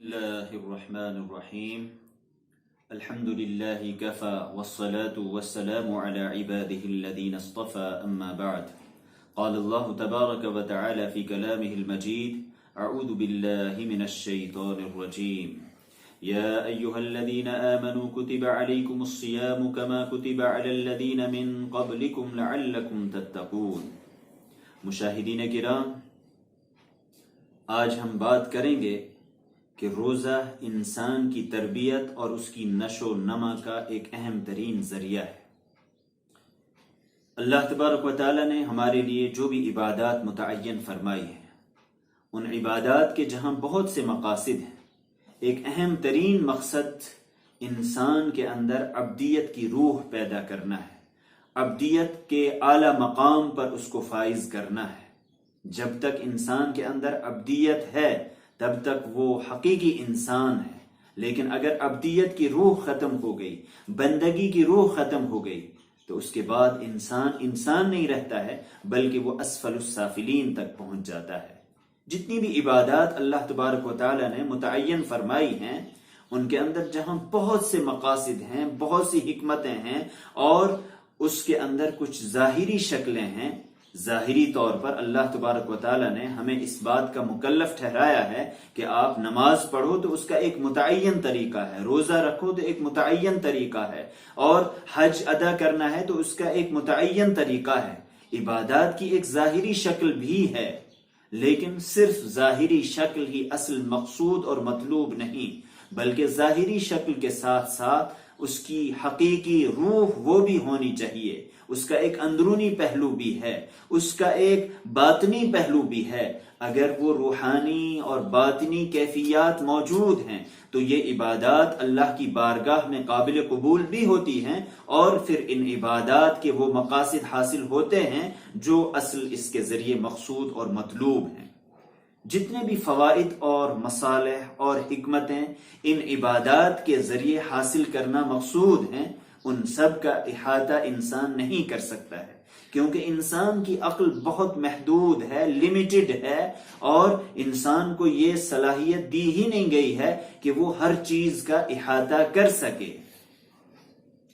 الله الرحمن الرحيم الحمد لله كفى والصلاة والسلام على عباده الذين اصطفى أما بعد قال الله تبارك وتعالى في كلامه المجيد أعوذ بالله من الشيطان الرجيم يا أيها الذين آمنوا كتب عليكم الصيام كما كتب على الذين من قبلكم لعلكم تتقون مشاہدین کرام، آج ہم بات کریں گے کہ روزہ انسان کی تربیت اور اس کی نشو و نما کا ایک اہم ترین ذریعہ ہے۔ اللہ تبارک و تعالی نے ہمارے لیے جو بھی عبادات متعین فرمائی ہیں، ان عبادات کے جہاں بہت سے مقاصد ہیں، ایک اہم ترین مقصد انسان کے اندر عبدیت کی روح پیدا کرنا ہے، عبدیت کے اعلیٰ مقام پر اس کو فائز کرنا ہے۔ جب تک انسان کے اندر عبدیت ہے تب تک وہ حقیقی انسان ہے، لیکن اگر عبدیت کی روح ختم ہو گئی، بندگی کی روح ختم ہو گئی، تو اس کے بعد انسان نہیں رہتا ہے، بلکہ وہ اسفل السافلین تک پہنچ جاتا ہے۔ جتنی بھی عبادات اللہ تبارک و تعالی نے متعین فرمائی ہیں، ان کے اندر جہاں بہت سے مقاصد ہیں، بہت سی حکمتیں ہیں، اور اس کے اندر کچھ ظاہری شکلیں ہیں، ظاہری طور پر اللہ تبارک و تعالی نے ہمیں اس بات کا مکلف ٹھہرایا ہے کہ آپ نماز پڑھو تو اس کا ایک متعین طریقہ ہے، روزہ رکھو تو ایک متعین طریقہ ہے، اور حج ادا کرنا ہے تو اس کا ایک متعین طریقہ ہے۔ عبادات کی ایک ظاہری شکل بھی ہے، لیکن صرف ظاہری شکل ہی اصل مقصود اور مطلوب نہیں، بلکہ ظاہری شکل کے ساتھ ساتھ اس کی حقیقی روح وہ بھی ہونی چاہیے، اس کا ایک اندرونی پہلو بھی ہے، اس کا ایک باطنی پہلو بھی ہے۔ اگر وہ روحانی اور باطنی کیفیات موجود ہیں تو یہ عبادات اللہ کی بارگاہ میں قابل قبول بھی ہوتی ہیں، اور پھر ان عبادات کے وہ مقاصد حاصل ہوتے ہیں جو اصل اس کے ذریعے مقصود اور مطلوب ہیں۔ جتنے بھی فوائد اور مصالح اور حکمتیں ان عبادات کے ذریعے حاصل کرنا مقصود ہیں، ان سب کا احاطہ انسان نہیں کر سکتا ہے، کیونکہ انسان کی عقل بہت محدود ہے، لمیٹڈ ہے، اور انسان کو یہ صلاحیت دی ہی نہیں گئی ہے کہ وہ ہر چیز کا احاطہ کر سکے۔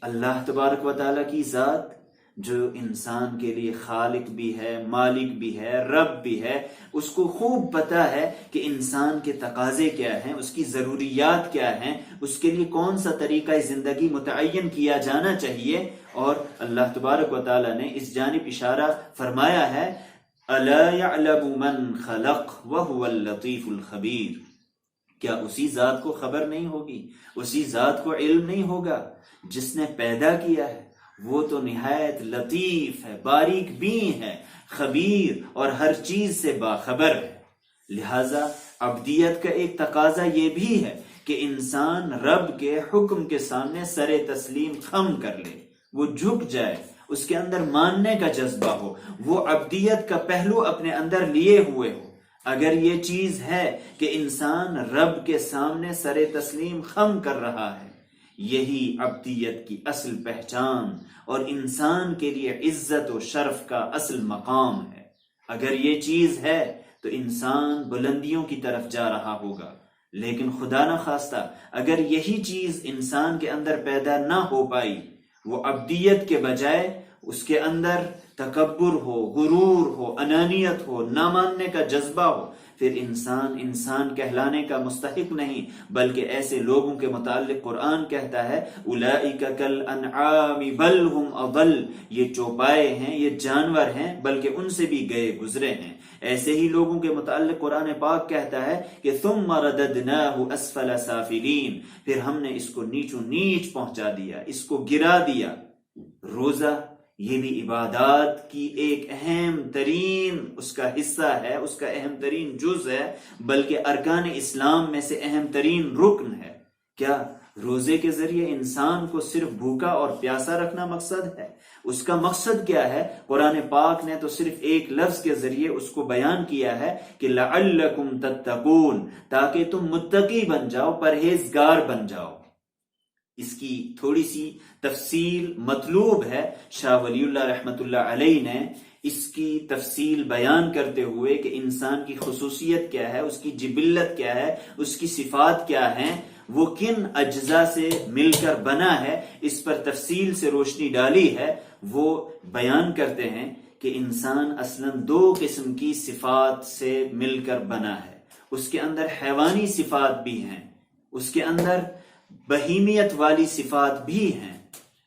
اللہ تبارک و تعالیٰ کی ذات جو انسان کے لیے خالق بھی ہے، مالک بھی ہے، رب بھی ہے، اس کو خوب پتہ ہے کہ انسان کے تقاضے کیا ہیں، اس کی ضروریات کیا ہیں، اس کے لیے کون سا طریقہ زندگی متعین کیا جانا چاہیے، اور اللہ تبارک و تعالی نے اس جانب اشارہ فرمایا ہے اَلَا يَعْلَمُ مَنْ خَلَقَ وَهُوَ اللَّطِيفُ الْخَبِيرُ۔ کیا اسی ذات کو خبر نہیں ہوگی، اسی ذات کو علم نہیں ہوگا جس نے پیدا کیا ہے؟ وہ تو نہایت لطیف ہے، باریک بین ہے، خبیر اور ہر چیز سے باخبر ہے۔ لہذا عبدیت کا ایک تقاضا یہ بھی ہے کہ انسان رب کے حکم کے سامنے سر تسلیم خم کر لے، وہ جھک جائے، اس کے اندر ماننے کا جذبہ ہو، وہ عبدیت کا پہلو اپنے اندر لیے ہوئے ہو۔ اگر یہ چیز ہے کہ انسان رب کے سامنے سر تسلیم خم کر رہا ہے، یہی عبدیت کی اصل پہچان اور انسان کے لیے عزت و شرف کا اصل مقام ہے۔ اگر یہ چیز ہے تو انسان بلندیوں کی طرف جا رہا ہوگا، لیکن خدا نہ خواستہ اگر یہی چیز انسان کے اندر پیدا نہ ہو پائی، وہ عبدیت کے بجائے اس کے اندر تکبر ہو، غرور ہو، انانیت ہو، نہ ماننے کا جذبہ ہو، پھر انسان کہلانے کا مستحق نہیں، بلکہ ایسے لوگوں کے متعلق قرآن کہتا ہے اولئک کالانعام بل هم اضل، یہ چوپائے ہیں، یہ جانور ہیں، بلکہ ان سے بھی گئے گزرے ہیں۔ ایسے ہی لوگوں کے متعلق قرآن پاک کہتا ہے کہ ثم رددناہ اسفل سافلین، پھر ہم نے اس کو نیچو نیچ پہنچا دیا، اس کو گرا دیا۔ روزہ یہ بھی عبادات کی ایک اہم ترین اس کا حصہ ہے، اس کا اہم ترین جز ہے، بلکہ ارکان اسلام میں سے اہم ترین رکن ہے۔ کیا روزے کے ذریعے انسان کو صرف بھوکا اور پیاسا رکھنا مقصد ہے؟ اس کا مقصد کیا ہے؟ قرآن پاک نے تو صرف ایک لفظ کے ذریعے اس کو بیان کیا ہے کہ لعلکم تتقون، تاکہ تم متقی بن جاؤ، پرہیزگار بن جاؤ۔ اس کی تھوڑی سی تفصیل مطلوب ہے۔ شاہ ولی اللہ رحمۃ اللہ علیہ نے اس کی تفصیل بیان کرتے ہوئے کہ انسان کی خصوصیت کیا ہے، اس کی جبلت کیا ہے، اس کی صفات کیا ہیں، وہ کن اجزاء سے مل کر بنا ہے، اس پر تفصیل سے روشنی ڈالی ہے، وہ بیان کرتے ہیں کہ انسان اصلاً 2 قسم کی صفات سے مل کر بنا ہے۔ اس کے اندر حیوانی صفات بھی ہیں، اس کے اندر بہیمیت والی صفات بھی ہیں،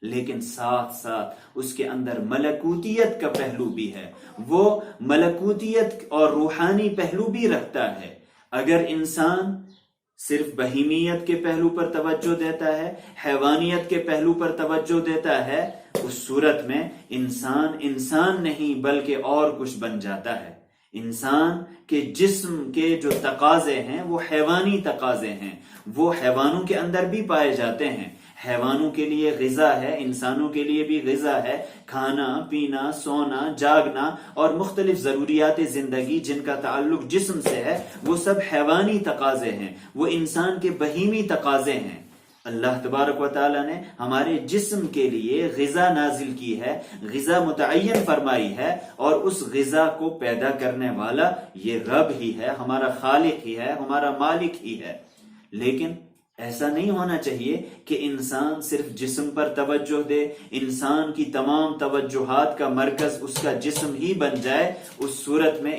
لیکن ساتھ ساتھ اس کے اندر ملکوتیت کا پہلو بھی ہے۔ وہ ملکوتیت اور روحانی پہلو بھی رکھتا ہے۔ اگر انسان صرف بہیمیت کے پہلو پر توجہ دیتا ہے، حیوانیت کے پہلو پر توجہ دیتا ہے، اس صورت میں انسان نہیں بلکہ اور کچھ بن جاتا ہے۔ انسان کے جسم کے جو تقاضے ہیں وہ حیوانی تقاضے ہیں، وہ حیوانوں کے اندر بھی پائے جاتے ہیں۔ حیوانوں کے لیے غذا ہے، انسانوں کے لیے بھی غذا ہے، کھانا پینا، سونا، جاگنا اور مختلف ضروریات زندگی جن کا تعلق جسم سے ہے، وہ سب حیوانی تقاضے ہیں، وہ انسان کے بہیمی تقاضے ہیں۔ اللہ تبارک و تعالیٰ نے ہمارے جسم کے لیے غذا نازل کی ہے، غذا متعین فرمائی ہے، اور اس غذا کو پیدا کرنے والا یہ رب ہی ہے، ہمارا خالق ہی ہے، ہمارا مالک ہی ہے۔ لیکن ایسا نہیں ہونا چاہیے کہ انسان صرف جسم پر توجہ دے، انسان کی تمام توجہات کا مرکز اس کا جسم ہی بن جائے۔ اس صورت میں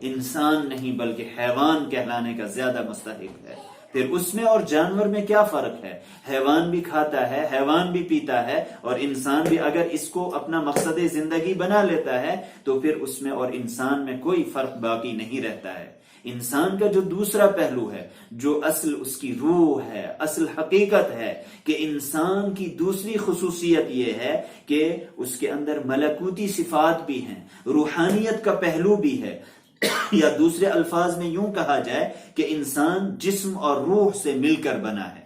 انسان نہیں بلکہ حیوان کہلانے کا زیادہ مستحق ہے۔ پھر اس میں اور جانور میں کیا فرق ہے؟ حیوان بھی کھاتا ہے، حیوان بھی پیتا ہے، اور انسان بھی اگر اس کو اپنا مقصد زندگی بنا لیتا ہے تو پھر اس میں اور انسان میں کوئی فرق باقی نہیں رہتا ہے۔ انسان کا جو دوسرا پہلو ہے، جو اصل اس کی روح ہے، اصل حقیقت ہے، کہ انسان کی دوسری خصوصیت یہ ہے کہ اس کے اندر ملکوتی صفات بھی ہیں، روحانیت کا پہلو بھی ہے، یا دوسرے الفاظ میں یوں کہا جائے کہ انسان جسم اور روح سے مل کر بنا ہے۔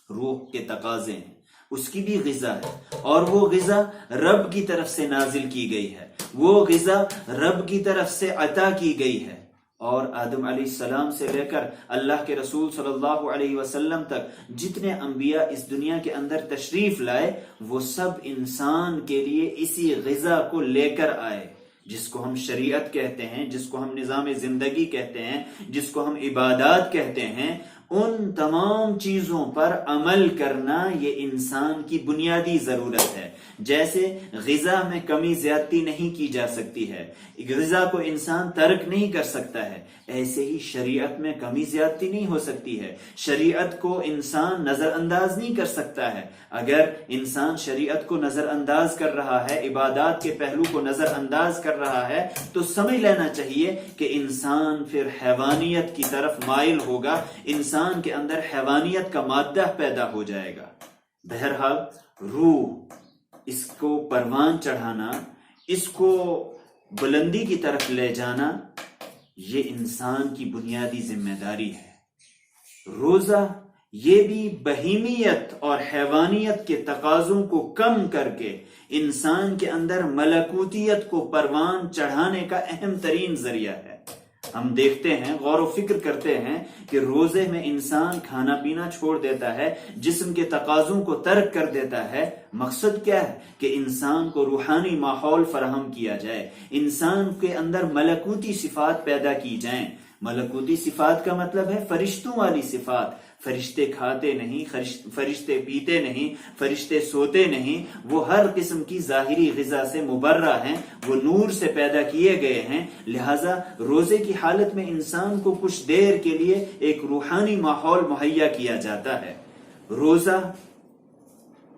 روح کے تقاضے ہیں، اس کی بھی غذا ہے، اور وہ غذا رب کی طرف سے نازل کی گئی ہے، وہ غذا رب کی طرف سے عطا کی گئی ہے۔ اور آدم علیہ السلام سے لے کر اللہ کے رسول صلی اللہ علیہ وسلم تک جتنے انبیاء اس دنیا کے اندر تشریف لائے، وہ سب انسان کے لیے اسی غذا کو لے کر آئے، جس کو ہم شریعت کہتے ہیں، جس کو ہم نظام زندگی کہتے ہیں، جس کو ہم عبادات کہتے ہیں۔ ان تمام چیزوں پر عمل کرنا یہ انسان کی بنیادی ضرورت ہے۔ جیسے غذا میں کمی زیادتی نہیں کی جا سکتی ہے، غذا کو انسان ترک نہیں کر سکتا ہے، ایسے ہی شریعت میں کمی زیادتی نہیں ہو سکتی ہے، شریعت کو انسان نظر انداز نہیں کر سکتا ہے۔ اگر انسان شریعت کو نظر انداز کر رہا ہے، عبادات کے پہلو کو نظر انداز کر رہا ہے، تو سمجھ لینا چاہیے کہ انسان پھر حیوانیت کی طرف مائل ہوگا، انسان کے اندر حیوانیت کا مادہ پیدا ہو جائے گا۔ بہرحال روح، اس کو پروان چڑھانا، اس کو بلندی کی طرف لے جانا، یہ انسان کی بنیادی ذمہ داری ہے۔ روزہ یہ بھی بہیمیت اور حیوانیت کے تقاضوں کو کم کر کے انسان کے اندر ملکوتیت کو پروان چڑھانے کا اہم ترین ذریعہ ہے۔ ہم دیکھتے ہیں، غور و فکر کرتے ہیں کہ روزے میں انسان کھانا پینا چھوڑ دیتا ہے، جسم کے تقاضوں کو ترک کر دیتا ہے۔ مقصد کیا ہے؟ کہ انسان کو روحانی ماحول فراہم کیا جائے، انسان کے اندر ملکوتی صفات پیدا کی جائیں۔ ملکوتی صفات کا مطلب ہے فرشتوں والی صفات۔ فرشتے کھاتے نہیں، فرشتے پیتے نہیں، فرشتے سوتے نہیں، وہ ہر قسم کی ظاہری غذا سے مبرہ ہیں، وہ نور سے پیدا کیے گئے ہیں۔ لہٰذا روزے کی حالت میں انسان کو کچھ دیر کے لیے ایک روحانی ماحول مہیا کیا جاتا ہے۔ روزہ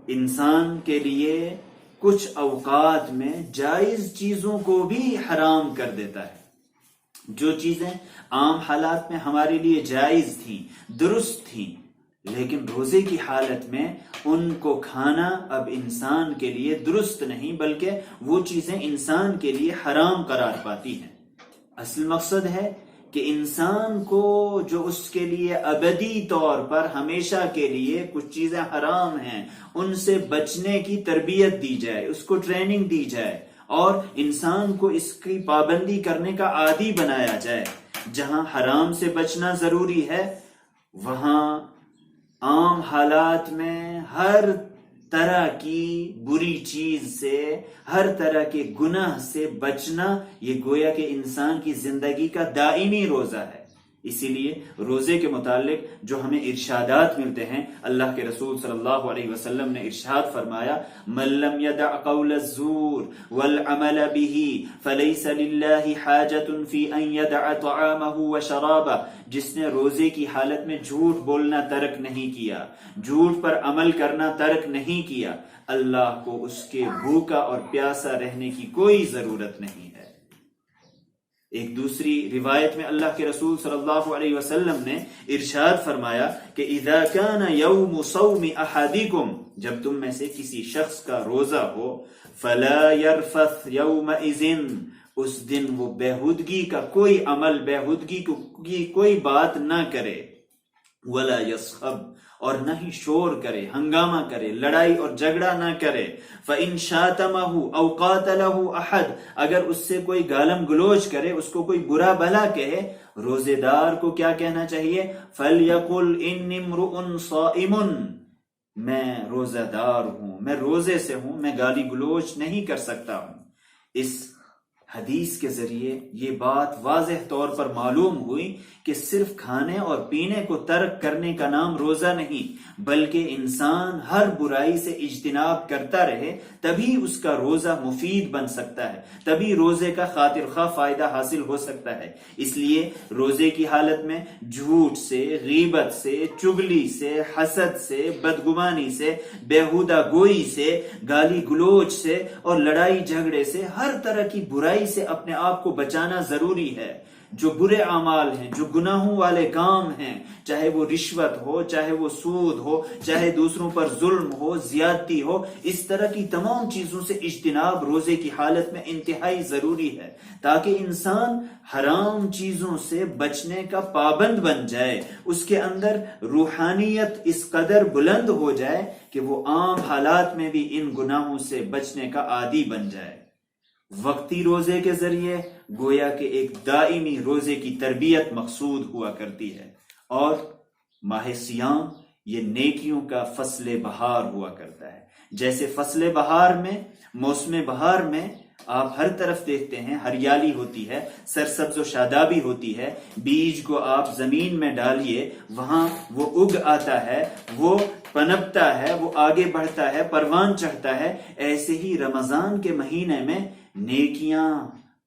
انسان کے لیے کچھ اوقات میں جائز چیزوں کو بھی حرام کر دیتا ہے۔ جو چیزیں عام حالات میں ہمارے لیے جائز تھیں، درست تھیں، لیکن روزے کی حالت میں ان کو کھانا اب انسان کے لیے درست نہیں، بلکہ وہ چیزیں انسان کے لیے حرام قرار پاتی ہیں۔ اصل مقصد ہے کہ انسان کو جو اس کے لیے ابدی طور پر ہمیشہ کے لیے کچھ چیزیں حرام ہیں، ان سے بچنے کی تربیت دی جائے، اس کو ٹریننگ دی جائے، اور انسان کو اس کی پابندی کرنے کا عادی بنایا جائے۔ جہاں حرام سے بچنا ضروری ہے، وہاں عام حالات میں ہر طرح کی بری چیز سے، ہر طرح کے گناہ سے بچنا، یہ گویا کہ انسان کی زندگی کا دائمی روزہ ہے۔ اسی لیے روزے کے متعلق جو ہمیں ارشادات ملتے ہیں، اللہ کے رسول صلی اللہ علیہ وسلم نے ارشاد فرمایا، من لم يدع قول الزور والعمل به فليس لله حاجة في ان يدع طعامه وشرابه، جس نے روزے کی حالت میں جھوٹ بولنا ترک نہیں کیا، جھوٹ پر عمل کرنا ترک نہیں کیا، اللہ کو اس کے بھوکا اور پیاسا رہنے کی کوئی ضرورت نہیں ہے۔ ایک دوسری روایت میں اللہ کے رسول صلی اللہ علیہ وسلم نے ارشاد فرمایا کہ اذا كان يوم صوم احدكم، جب تم میں سے کسی شخص کا روزہ ہو، فلا يرفث يومئذ، اس دن وہ بےہودگی کا کوئی عمل، بےہودگی کی کوئی بات نہ کرے، ولا يصخب، اور نہ ہی شور کرے، ہنگامہ کرے، لڑائی اور جھگڑا نہ کرے، فَإِن شَاتَمَهُ أَوْ قَاتَلَهُ أَحَدٌ، اگر اس سے کوئی گالم گلوچ کرے، اس کو کوئی برا بھلا کہے، روزے دار کو کیا کہنا چاہیے؟ فَلْيَقُلْ إِنِّي امْرُؤٌ صَائِمٌ، میں روزہ دار ہوں، میں روزے سے ہوں، میں گالی گلوچ نہیں کر سکتا ہوں۔ اس حدیث کے ذریعے یہ بات واضح طور پر معلوم ہوئی کہ صرف کھانے اور پینے کو ترک کرنے کا نام روزہ نہیں، بلکہ انسان ہر برائی سے اجتناب کرتا رہے، تبھی اس کا روزہ مفید بن سکتا ہے، تبھی روزے کا خاطر خواہ فائدہ حاصل ہو سکتا ہے۔ اس لیے روزے کی حالت میں جھوٹ سے، غیبت سے، چگلی سے، حسد سے، بدگمانی سے، بیہودہ گوئی سے، گالی گلوچ سے اور لڑائی جھگڑے سے، ہر طرح کی برائی سے اپنے آپ کو بچانا ضروری ہے۔ جو برے اعمال ہیں، جو گناہوں والے کام ہیں، چاہے وہ رشوت ہو، چاہے وہ سود ہو، چاہے دوسروں پر ظلم ہو، زیادتی ہو، اس طرح کی تمام چیزوں سے اجتناب روزے کی حالت میں انتہائی ضروری ہے، تاکہ انسان حرام چیزوں سے بچنے کا پابند بن جائے، اس کے اندر روحانیت اس قدر بلند ہو جائے کہ وہ عام حالات میں بھی ان گناہوں سے بچنے کا عادی بن جائے۔ وقتی روزے کے ذریعے گویا کہ ایک دائمی روزے کی تربیت مقصود ہوا کرتی ہے، اور ماہ سیام یہ نیکیوں کا فصل بہار ہوا کرتا ہے۔ جیسے فصل بہار میں، موسم بہار میں آپ ہر طرف دیکھتے ہیں ہریالی ہوتی ہے، سرسبز و شادابی ہوتی ہے، بیج کو آپ زمین میں ڈالیے، وہاں وہ اگ آتا ہے، وہ پنپتا ہے، وہ آگے بڑھتا ہے، پروان چڑھتا ہے۔ ایسے ہی رمضان کے مہینے میں نیکیاں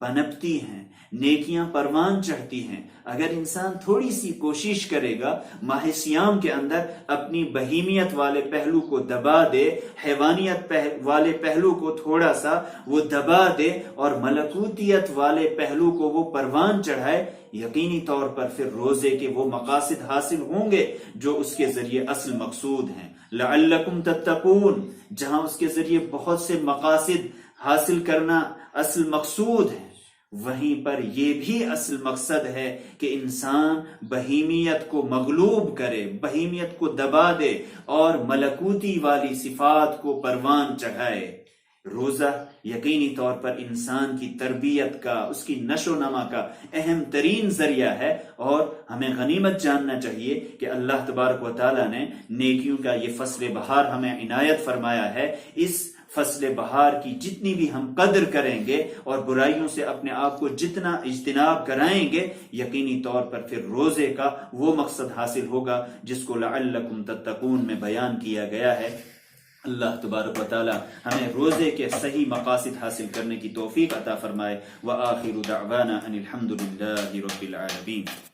پنپتی ہیں، نیکیاں پروان چڑھتی ہیں۔ اگر انسان تھوڑی سی کوشش کرے گا، ماہ سیام کے اندر اپنی بہیمیت والے پہلو کو دبا دے، حیوانیت والے پہلو کو تھوڑا سا وہ دبا دے اور ملکوتیت والے پہلو کو وہ پروان چڑھائے، یقینی طور پر پھر روزے کے وہ مقاصد حاصل ہوں گے جو اس کے ذریعے اصل مقصود ہیں۔ لعلکم تتقون، جہاں اس کے ذریعے بہت سے مقاصد حاصل کرنا اصل مقصود ہے، وہیں پر یہ بھی اصل مقصد ہے کہ انسان بہیمیت کو مغلوب کرے، بہیمیت کو دبا دے اور ملکوتی والی صفات کو پروان چڑھائے۔ روزہ یقینی طور پر انسان کی تربیت کا، اس کی نشو و نما کا اہم ترین ذریعہ ہے، اور ہمیں غنیمت جاننا چاہیے کہ اللہ تبارک و تعالیٰ نے نیکیوں کا یہ فصل بہار ہمیں عنایت فرمایا ہے۔ اس فصل بہار کی جتنی بھی ہم قدر کریں گے اور برائیوں سے اپنے آپ کو جتنا اجتناب کرائیں گے، یقینی طور پر پھر روزے کا وہ مقصد حاصل ہوگا جس کو لعلکم تتقون میں بیان کیا گیا ہے۔ اللہ تبارک و تعالی ہمیں روزے کے صحیح مقاصد حاصل کرنے کی توفیق عطا فرمائے۔ وآخر دعوانا ان الحمد للہ رب العالمین۔